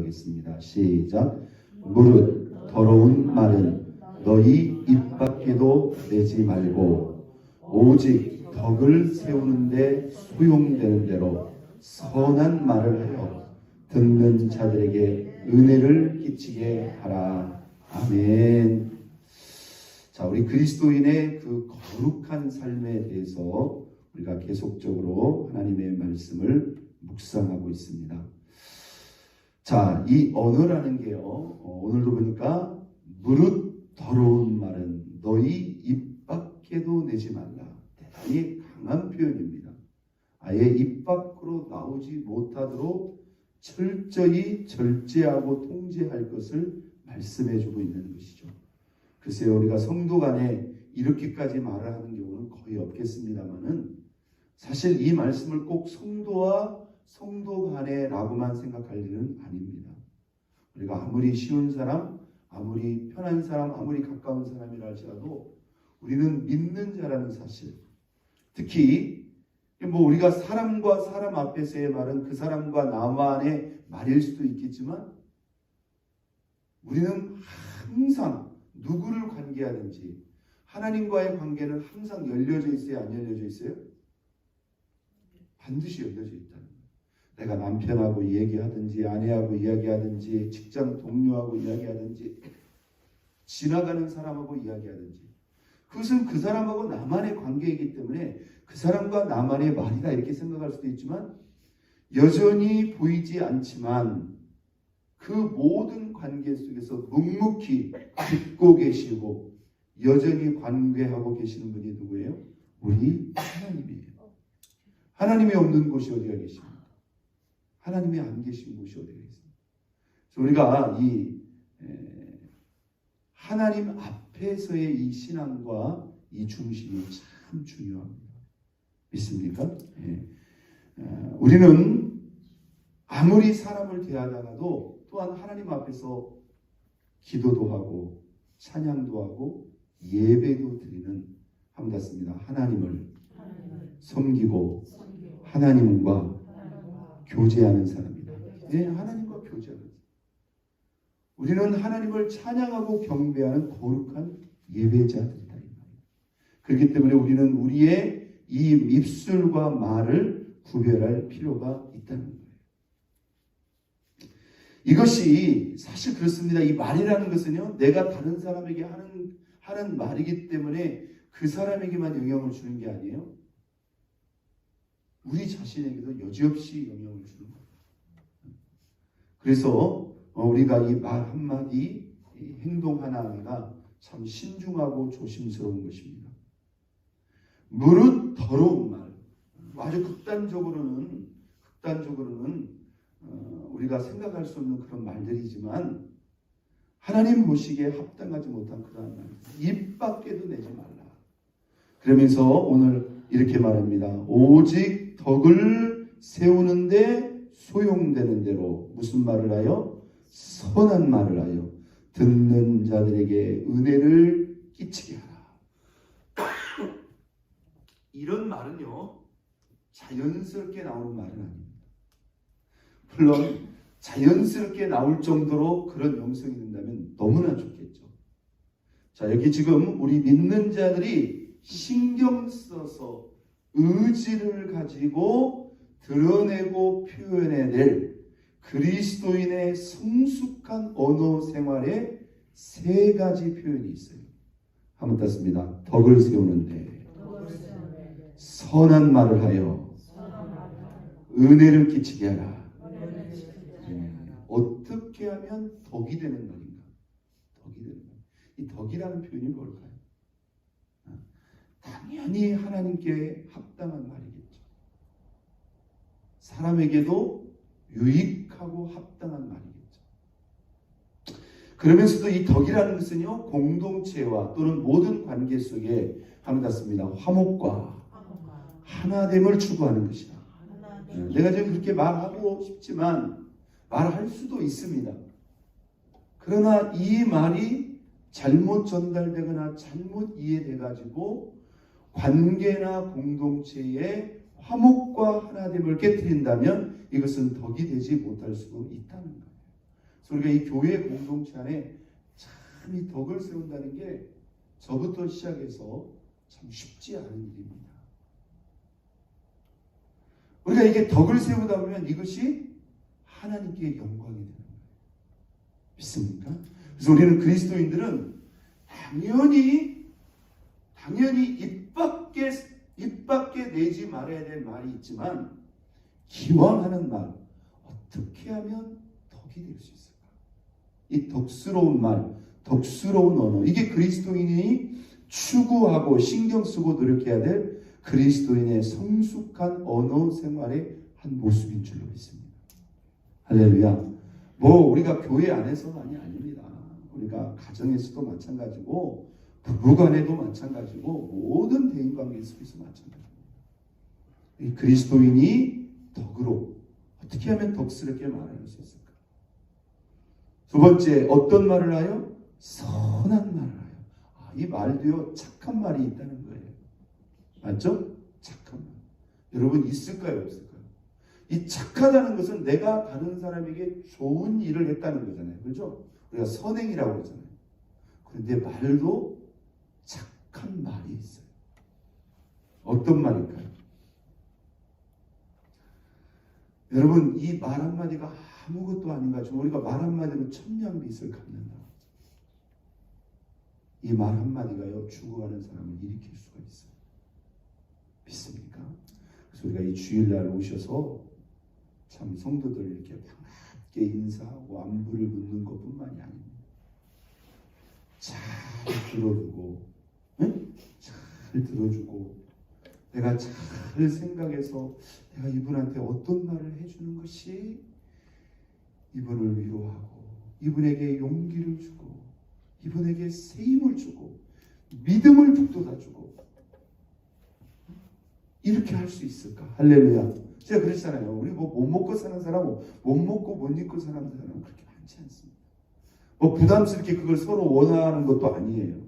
하겠습니다. 시작. 무릇 더러운 말은 너희 입 밖에도 내지 말고 오직 덕을 세우는데 소용되는 대로 선한 말을 하여 듣는 자들에게 은혜를 끼치게 하라. 아멘. 자, 우리 그리스도인의 그 거룩한 삶에 대해서 우리가 계속적으로 하나님의 말씀을 묵상하고 있습니다. 자, 이 언어라는 게요, 오늘도 보니까 무릇 더러운 말은 너희 입 밖에도 내지 말라. 대단히 강한 표현입니다. 아예 입 밖으로 나오지 못하도록 철저히 절제하고 통제할 것을 말씀해주고 있는 것이죠. 글쎄요, 우리가 성도 간에 이렇게까지 말을 하는 경우는 거의 없겠습니다만은 사실 이 말씀을 꼭 성도와 성도 간에라고만 생각할 일은 아닙니다. 우리가 아무리 쉬운 사람, 아무리 편한 사람, 아무리 가까운 사람이라 할지라도 우리는 믿는 자라는 사실, 특히 우리가 사람과 사람 앞에서의 말은 그 사람과 나만의 말일 수도 있겠지만 우리는 항상 누구를 관계하든지 하나님과의 관계는 항상 열려져 있어요? 안 열려져 있어요? 반드시 열려져 있다는 거예요. 내가 남편하고 얘기하든지 아내하고 이야기하든지 직장 동료하고 이야기하든지 지나가는 사람하고 이야기하든지 그것은 그 사람하고 나만의 관계이기 때문에 그 사람과 나만의 말이다 이렇게 생각할 수도 있지만 여전히 보이지 않지만 그 모든 관계 속에서 묵묵히 듣고 계시고 여전히 관계하고 계시는 분이 누구예요? 우리 하나님이에요. 하나님이 없는 곳이 어디가 계십니까? 하나님이 안 계신 곳이 어디가 있습니까? 그래서 우리가 이 하나님 앞에서의 이 신앙과 이 중심이 참 중요합니다. 믿습니까? 예. 우리는 아무리 사람을 대하다가도 또한 하나님 앞에서 기도도 하고 찬양도 하고 예배도 드리는 한번 닿습니다. 하나님을 섬기고 하나님과 교제하는 사람이다. 네, 하나님과 교제하는 사람. 우리는 하나님을 찬양하고 경배하는 거룩한 예배자들이다. 그렇기 때문에 우리는 우리의 이 입술과 말을 구별할 필요가 있다는 거예요. 이것이 사실 그렇습니다. 이 말이라는 것은요, 내가 다른 사람에게 하는 말이기 때문에 그 사람에게만 영향을 주는 게 아니에요. 우리 자신에게도 여지없이 영향을 주는 거예요. 그래서 우리가 이 말 한마디, 이 행동 하나하나가 참 신중하고 조심스러운 것입니다. 무릇 더러운 말, 아주 극단적으로는 우리가 생각할 수 없는 그런 말들이지만 하나님 보시기에 합당하지 못한 그러한 말, 입 밖에도 내지 말라. 그러면서 오늘 이렇게 말합니다. 오직 덕을 세우는데 소용되는 대로 무슨 말을 하여? 선한 말을 하여 듣는 자들에게 은혜를 끼치게 하라. 이런 말은요, 자연스럽게 나오는 말은 아닙니다. 물론 자연스럽게 나올 정도로 그런 영성이 된다면 너무나 좋겠죠. 자, 여기 지금 우리 믿는 자들이 신경 써서 의지를 가지고 드러내고 표현해낼 그리스도인의 성숙한 언어 생활에 세 가지 표현이 있어요. 한번 땄습니다. 덕을 세우는데, 선한 말을 하여 은혜를 끼치게 하라. 어떻게 하면 덕이 되는 말인가? 덕이 되는 말. 이 덕이라는 표현이 뭘까요? 당연히 하나님께 합당한 말이겠죠. 사람에게도 유익하고 합당한 말이겠죠. 그러면서도 이 덕이라는 것은요, 공동체와 또는 모든 관계 속에 한번 닿습니다. 화목과 하나됨을 추구하는 것이다. 내가 지금 그렇게 말하고 싶지만 말할 수도 있습니다. 그러나 이 말이 잘못 전달되거나 잘못 이해돼가지고 관계나 공동체의 화목과 하나됨을 깨뜨린다면 이것은 덕이 되지 못할 수도 있다는 거예요. 우리가 이 교회 공동체 안에 참 이 덕을 세운다는 게 저부터 시작해서 참 쉽지 않은 일입니다. 우리가 이게 덕을 세우다 보면 이것이 하나님께 영광이 되는 거예요. 믿습니까? 그래서 우리는 그리스도인들은 당연히 입 밖에 내지 말아야 될 말이 있지만 기왕 하는 말, 어떻게 하면 덕이 될 수 있을까? 이 덕스러운 말, 덕스러운 언어, 이게 그리스도인이 추구하고 신경 쓰고 노력해야 될 그리스도인의 성숙한 언어 생활의 한 모습인 줄로 믿습니다. 할렐루야. 우리가 교회 안에서만이 아닙니다. 우리가 가정에서도 마찬가지고 부부간에도 마찬가지고 모든 대인관계 속에서 마찬가지입니다. 이 그리스도인이 덕으로 어떻게 하면 덕스럽게 말할 수 있을까? 두 번째, 어떤 말을 하여? 선한 말을 하여. 이 말도요, 착한 말이 있다는 거예요. 맞죠? 착한 말. 여러분 있을까요? 없을까요? 이 착하다는 것은 내가 다른 사람에게 좋은 일을 했다는 거잖아요. 그렇죠? 우리가 선행이라고 그러잖아요. 그런데 말도 착한 말이 있어요. 어떤 말일까요? 여러분, 이 말 한마디가 아무것도 아닌 것 같지만 우리가 말 한마디로 천냥빚을 갚는다. 이 말 한마디가요, 죽어가는 사람을 일으킬 수가 있어요. 믿습니까? 그래서 우리가 이 주일날 오셔서 참 성도들 이렇게 반갑게 인사하고 안부를 묻는 것뿐만이 아닙니다. 잘 들어주고, 응? 잘 들어주고, 내가 잘 생각해서 내가 이분한테 어떤 말을 해주는 것이 이분을 위로하고, 이분에게 용기를 주고, 이분에게 새 힘을 주고, 믿음을 북돋아주고, 이렇게 할 수 있을까? 할렐루야. 제가 그랬잖아요. 우리 못 먹고 사는 사람, 못 먹고 못 입고 사는 사람은 그렇게 많지 않습니다. 부담스럽게 그걸 서로 원하는 것도 아니에요.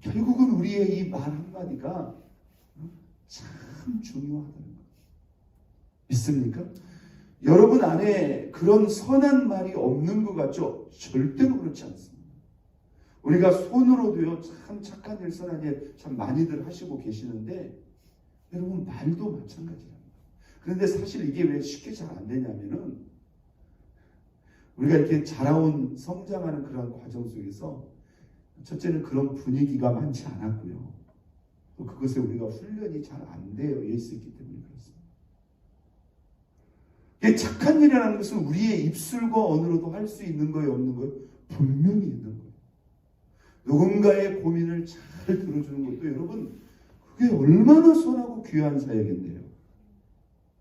결국은 우리의 이 말 한마디가 참 중요하다는 거. 믿습니까? 여러분 안에 그런 선한 말이 없는 것 같죠? 절대로 그렇지 않습니다. 우리가 손으로도요, 참 착한 일, 선한 일 참 많이들 하시고 계시는데, 여러분 말도 마찬가지랍니다. 그런데 사실 이게 왜 쉽게 잘 안 되냐면은, 우리가 이렇게 자라온 성장하는 그런 과정 속에서 첫째는 그런 분위기가 많지 않았고요. 또 그것에 우리가 훈련이 잘 안 되어 있었기 때문에 그렇습니다. 착한 일이라는 것은 우리의 입술과 언어로도 할 수 있는 거예요, 없는 거예요? 분명히 있는 거예요. 누군가의 고민을 잘 들어주는 것도 여러분, 그게 얼마나 선하고 귀한 사역인데요.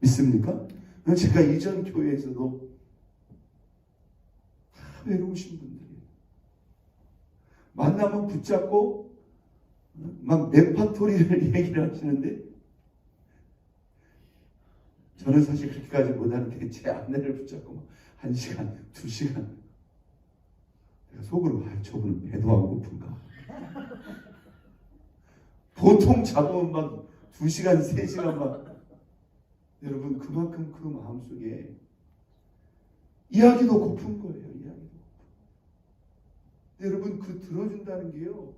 믿습니까? 제가 이전 교회에서도 다 외로우신 분들이에요. 만나면 붙잡고 막 뇌파토리를 얘기를 하시는데, 저는 사실 그렇게까지 못하는데 제 아내를 붙잡고 1시간, 2시간 내가 속으로 저분은 배도 안 고픈가. 보통 잡으면 막 2시간, 3시간 막. 여러분 그만큼 그 마음속에 이야기도 고픈 거예요. 이야기도 고픈. 여러분 그 들어준다는 게요,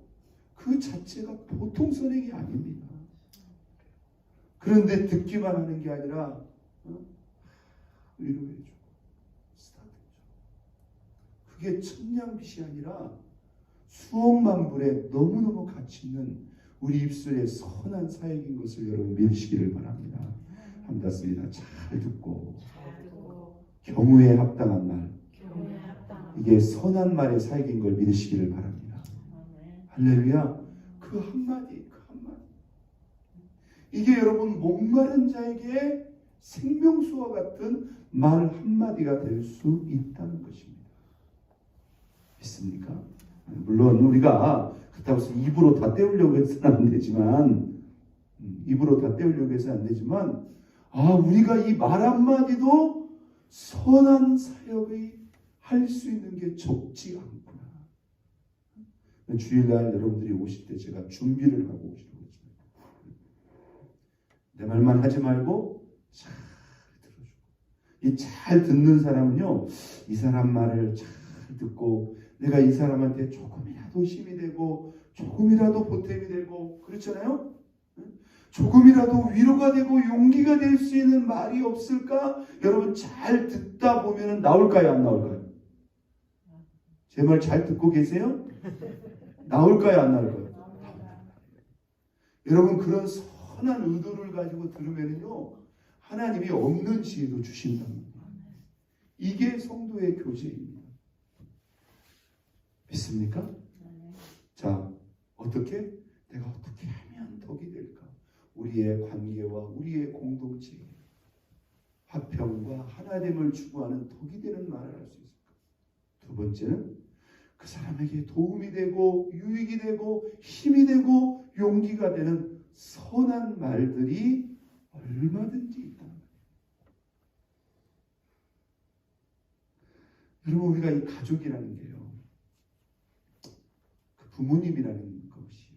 그 자체가 보통 선행이 아닙니다. 그런데 듣기만 하는 게 아니라 위로해주고 쓰다듬어주고, 그게 천냥빚이 아니라 수억만 불에 너무너무 가치 있는 우리 입술의 선한 사역인 것을 여러분 믿으시기를 바랍니다. 함닿습니다. 잘 듣고 경우에 합당한 말, 이게 선한 말의 사역인 걸 믿으시기를 바랍니다. 할렐루야. 그 한마디 이게 여러분 목마른 자에게 생명수와 같은 말 한마디가 될 수 있다는 것입니다. 믿습니까? 물론 우리가 그렇다고 해서 입으로 다 때우려고 해서는 안 되지만, 우리가 이 말 한마디도 선한 사역을 할 수 있는 게 적지 않구나. 주일날 여러분들이 오실 때 제가 준비를 하고 오시라고 했습니다. 내 말만 하지 말고 잘 들어주고, 이 잘 듣는 사람은요, 이 사람 말을 잘 듣고 내가 이 사람한테 조금이라도 힘이 되고 조금이라도 보탬이 되고 그렇잖아요. 조금이라도 위로가 되고 용기가 될 수 있는 말이 없을까? 여러분 잘 듣다 보면 나올까요? 안 나올까요? 제 말 잘 듣고 계세요? 나올까요? 안 나올까요? 여러분 그런 선한 의도를 가지고 들으면요 하나님이 없는 지혜도 주신답니다. 이게 성도의 교제입니다. 믿습니까? 자, 어떻게? 내가 어떻게 하면 덕이 될까? 우리의 관계와 우리의 공동체 화평과 하나됨을 추구하는 덕이 되는 말을 할 수 있을까? 두 번째는 그 사람에게 도움이 되고 유익이 되고 힘이 되고 용기가 되는 선한 말들이 얼마든지 있다. 여러분 우리가 이 가족이라는 게요. 그 부모님이라는 것이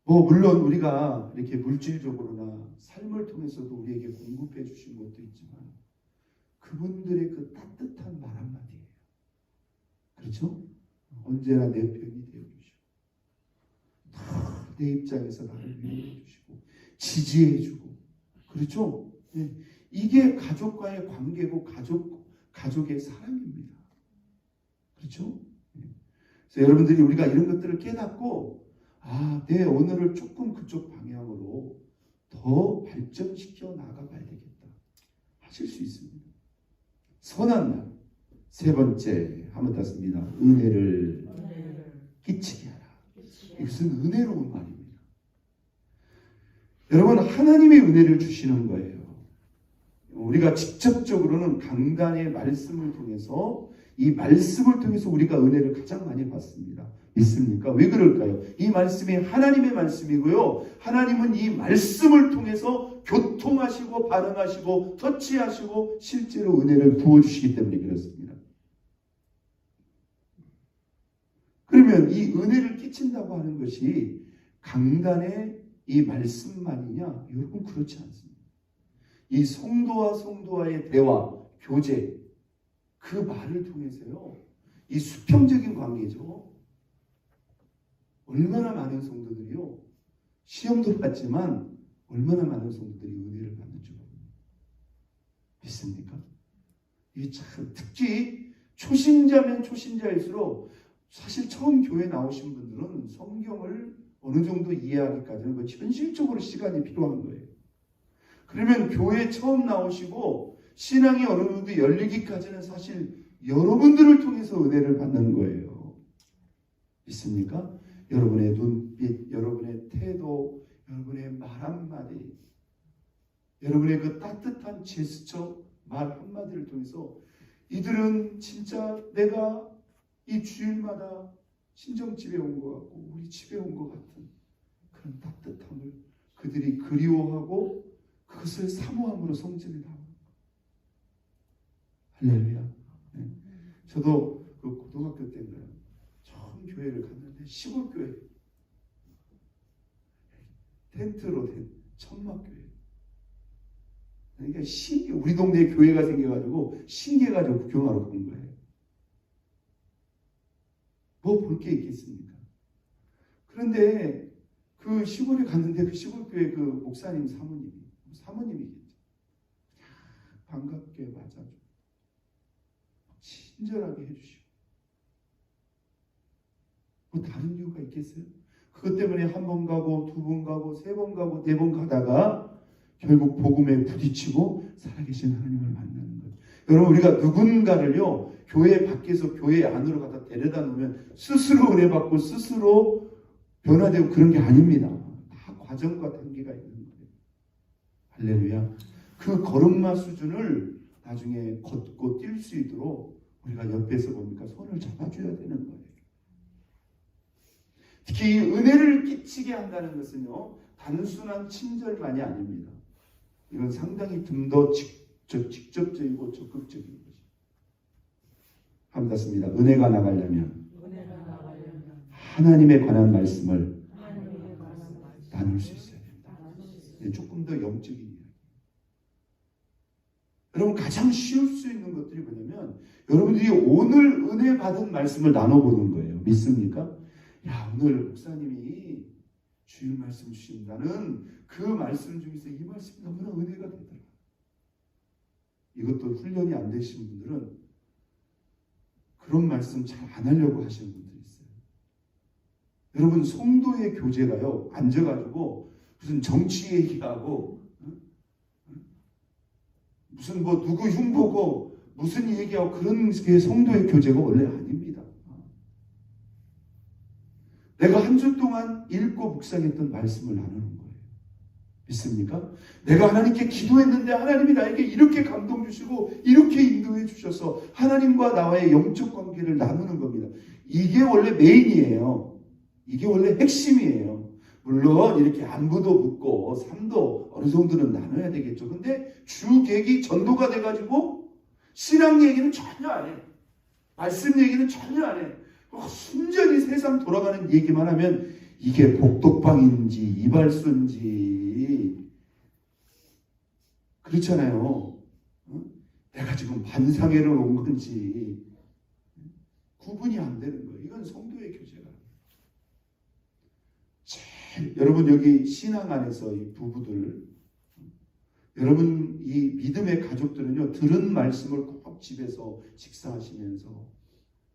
물론 우리가 이렇게 물질적으로나 삶을 통해서도 우리에게 공급해 주신 것도 있지만 그분들의 그 따뜻한 말 한마디예요. 그렇죠? 언제나 내 편이 되어주시고 내 입장에서 나를 위로해 주시고 지지해 주고 그렇죠? 네. 이게 가족과의 관계고 가족의 사랑입니다. 그렇죠? 네. 그래서 여러분들이 우리가 이런 것들을 깨닫고 내 언어를 조금 그쪽 방향으로 더 발전시켜 나가봐야 되겠다 하실 수 있습니다. 선한 말. 세 번째 한번 더 씁니다. 은혜를 끼치게 하라. 이것은 은혜로운 말입니다. 여러분 하나님의 은혜를 주시는 거예요. 우리가 직접적으로는 강단의 말씀을 통해서 이 말씀을 통해서 우리가 은혜를 가장 많이 받습니다. 믿습니까? 왜 그럴까요? 이 말씀이 하나님의 말씀이고요. 하나님은 이 말씀을 통해서 교통하시고 반응하시고 터치하시고 실제로 은혜를 부어주시기 때문에 그렇습니다. 그러면 이 은혜를 끼친다고 하는 것이 강단의 이 말씀만이냐? 여러분 그렇지 않습니다. 이 성도와 성도와의 대화, 교제 그 말을 통해서요. 이 수평적인 관계죠. 얼마나 많은 성도들이요. 시험도 받지만 얼마나 많은 성도들이 은혜를 받는 줄 모릅니다. 믿습니까? 이게 참 특히 초신자면 초신자일수록 사실 처음 교회 나오신 분들은 성경을 어느 정도 이해하기까지는 현실적으로 시간이 필요한 거예요. 그러면 교회 처음 나오시고 신앙이 어느 정도 열리기까지는 사실 여러분들을 통해서 은혜를 받는 거예요. 믿습니까? 여러분의 눈빛, 여러분의 태도, 여러분의 말 한마디, 여러분의 그 따뜻한 제스처, 말 한마디를 통해서 이들은 진짜 내가 이 주일마다 친정집에 온 것 같고 우리 집에 온 것 같은 그런 따뜻함을 그들이 그리워하고 그것을 사모함으로 성전에 나옵니다. 할렐루야. 네. 저도 그 고등학교 때인가요? 처음 교회를 갔는데 시골 교회 텐트로 된 천막 교회. 그러니까 우리 동네에 교회가 생겨가지고 신기해가지고 구경하러 간 거예요. 뭐 볼 게 있겠습니까? 그런데 그 시골에 갔는데 그 시골 교회 그 목사님 사모님이겠죠. 반갑게 맞아주고 친절하게 해주시고 뭐 다른 이유가 있겠어요? 그것 때문에 한 번 가고 두 번 가고 세 번 가고 네 번 가다가 결국 복음에 부딪히고 살아계신 하나님을 만나는 거예요. 여러분 우리가 누군가를요 교회 밖에서 교회 안으로 갖다 데려다 놓으면 스스로 은혜 받고 스스로 변화되고 그런 게 아닙니다. 다 과정과 단계가 있는 거예요. 할렐루야. 그 걸음마 수준을 나중에 걷고 뛸 수 있도록 우리가 옆에서 보니까 손을 잡아줘야 되는 거예요. 특히 이 은혜를 끼치게 한다는 것은요 단순한 친절만이 아닙니다. 이건 상당히 좀 더 직접적이고 적극적인 것입니다. 함께 은혜가 나가려면 하나님에 관한 말씀을 나눌 수 있어야 된다. 조금 더 영적인 이야기. 여러분 가장 쉬울 수 있는 것들이 뭐냐면 여러분들이 오늘 은혜 받은 말씀을 나눠보는 거예요. 믿습니까? 야, 오늘 목사님이 주일 말씀 주신다는 그 말씀 중에서 이 말씀이 너무나 은혜가 되더라. 이것도 훈련이 안 되신 분들은 그런 말씀 잘 안 하려고 하시는 분들이 있어요. 여러분 성도의 교제가요, 앉아가지고 무슨 정치 얘기하고 무슨 뭐 누구 흉보고 무슨 얘기하고 그런 게 성도의 교제가 원래 아닙니다. 내가 한 주 동안 읽고 묵상했던 말씀을 나누는 거예요. 믿습니까? 내가 하나님께 기도했는데 하나님이 나에게 이렇게 감동 주시고 이렇게 인도해 주셔서 하나님과 나와의 영적 관계를 나누는 겁니다. 이게 원래 메인이에요. 이게 원래 핵심이에요. 물론 이렇게 안부도 묻고 삶도 어느 정도는 나눠야 되겠죠. 근데 주객이 전도가 돼가지고 신앙 얘기는 전혀 안 해. 말씀 얘기는 전혀 안 해. 순전히 세상 돌아가는 얘기만 하면 이게 복덕방인지 이발소인지 그렇잖아요. 내가 지금 반상회를 온 건지 구분이 안 되는 거예요. 이건 성도의 교제가. 여러분 여기 신앙 안에서 이 부부들, 여러분 이 믿음의 가족들은요, 들은 말씀을 꼭 집에서 식사하시면서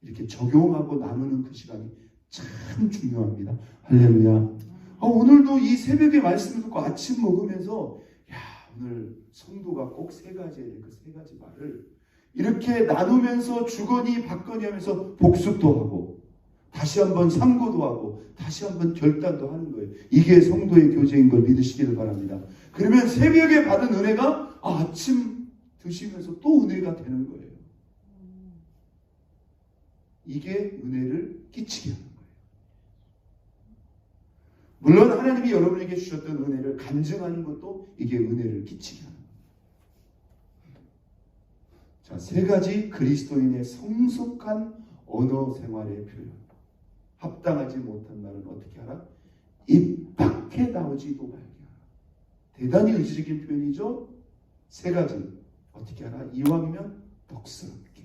이렇게 적용하고 나누는 그 시간이 참 중요합니다. 할렐루야. 오늘도 이 새벽에 말씀을 듣고 아침 먹으면서 야, 오늘 성도가 꼭 세 가지 해야 돼. 그 세 가지 말을 이렇게 나누면서 주거니 받거니 하면서 복습도 하고 다시 한번 상고도 하고 다시 한번 결단도 하는 거예요. 이게 성도의 교제인 걸 믿으시기를 바랍니다. 그러면 새벽에 받은 은혜가 아침 드시면서 또 은혜가 되는 거예요. 이게 은혜를 끼치게 하는 거예요. 물론 하나님이 여러분에게 주셨던 은혜를 간증하는 것도 이게 은혜를 끼치게 하는 거예요. 자, 세 가지 그리스도인의 성숙한 언어 생활의 표현. 합당하지 못한 말은 어떻게 하라? 입 밖에 나오지도 말게 하라. 대단히 의지적인 표현이죠. 세 가지. 어떻게 하라? 이왕이면 덕스럽게,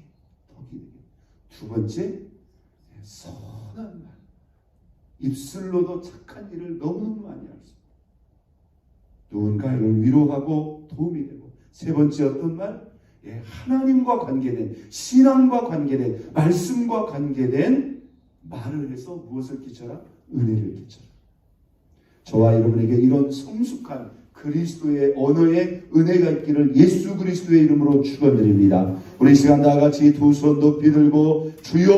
덕이 되게. 두 번째, 선한 말. 입술로도 착한 일을 너무너무 많이 할 수 있다. 누군가를 위로하고 도움이 되고. 세 번째 어떤 말? 하나님과 관계된, 신앙과 관계된, 말씀과 관계된 말을 해서 무엇을 끼쳐라? 은혜를 끼쳐라. 저와 여러분에게 이런 성숙한 그리스도의 언어의 은혜가 있기를 예수 그리스도의 이름으로 축원드립니다. 우리 시간 다 같이 두 손 높이 들고 주여